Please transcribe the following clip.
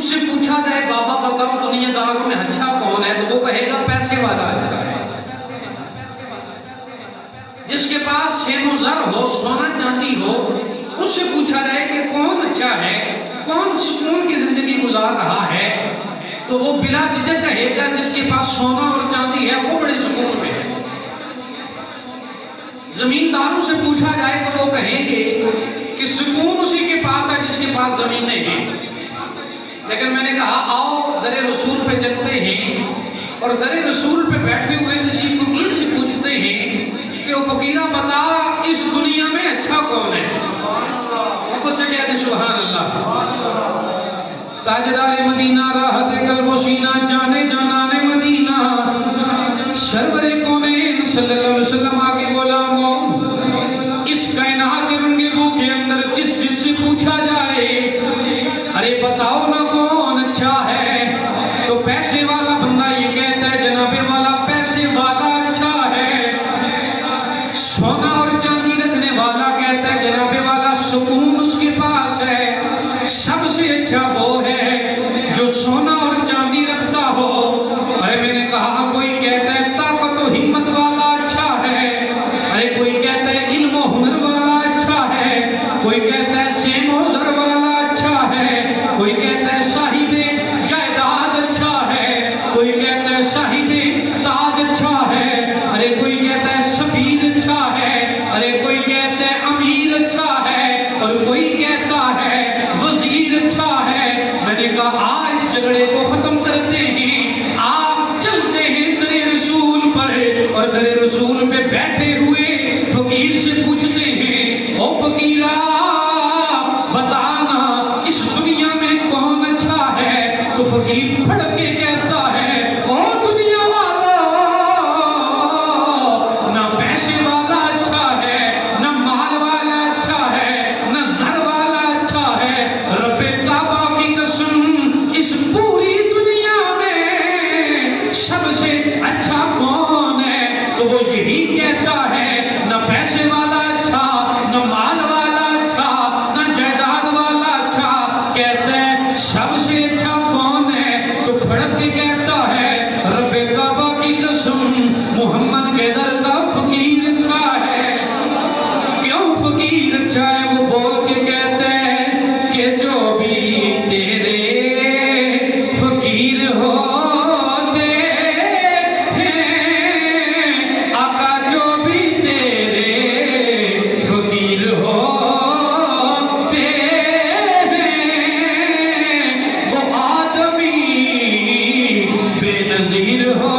उससे पूछा जाए बाबा बताओ दुनियादारों में अच्छा कौन है, तो वो कहेगा पैसे वाला अच्छा है। जिसके पास शेनो ज़र हो, सोना चांदी हो, उससे पूछा जाए कि कौन अच्छा है, कौन सुकून की जिंदगी गुजार रहा है, तो वो बिला झिझक कहेगा जिसके पास सोना और चांदी है वो बड़े सुकून में है। जमींदारों से पूछा जाए तो वो कहेंगे कि सुकून उसी के पास है जिसके पास जमीनें हैं। लेकिन मैंने कहा आओ दरे रसूल पे चलते हैं और दरे रसूल पे बैठे हुए किसी फकीर से पूछते हैं कि वो फकीरा बता इस दुनिया में अच्छा कौन है। ऊपर से कहते सुभान अल्लाह। ताजदार मदीना राहत कल्बो सीना जाने जानाने मदीना सरवरे कौनैन सल्लल्लाहु अलैहि वसल्लम आगे बोला इस कायनात रंगेबू के अंदर जिस जिससे पूछा जाए अरे बताओ ना कौन अच्छा है, तो पैसे वाला बंदा ये कहता है जनाबे वाला पैसे वाला अच्छा है। सोना और चांदी रखने वाला कहता है जनाबे वाला सुकून उसके पास है। सबसे अच्छा वो है जो सोना और चांदी रखता हो। अरे मैंने कहा कोई कहता है ताकत और हिम्मत वाला अच्छा है, अरे कोई कहता है इल्म और हुनर वाला अच्छा है, कोई कहता है सेम और ज़र वाला अच्छा है, कोई कहता है साहिबे जायदाद अच्छा है, कोई कहता है साहिबे ताज अच्छा है, अरे कोई कहता है सफीर अच्छा है, अरे कोई कहता है अमीर अच्छा है, और कोई कहता है वजीर अच्छा है। मैंने कहा आज इस झगड़े को खत्म करते हैं, आप चलते हैं दरे रसूल पर और दरे रसूल पे बैठे हुए फकीर से पूछते हैं ओ फकीरा बताना इस दुनिया में कौन अच्छा है। तो फकीर फड़ के कहता है ओ दुनिया वाला ना पैसे वाला अच्छा है, ना माल वाला अच्छा है, ना ज़र वाला अच्छा है। रब्बे काबा की कसम इस पूरी दुनिया में सबसे अच्छा कौन है, तो वो यही कहता है ना पैसे वाला अच्छा, ना माल वाला अच्छा, ना जायदाद वाला अच्छा, कहता है सबसे अच्छा कौन है। तो फड़क के कहता है रब्बे काबा की कसम मोहम्मद के दर का फकीर अच्छा है। क्यों फकीर अच्छा है? वो बोल के कहते हैं कि जो भी तेरे फकीर होते हैं आका, जो भी तेरे फकीर होते हैं वो आदमी बेनजीर हो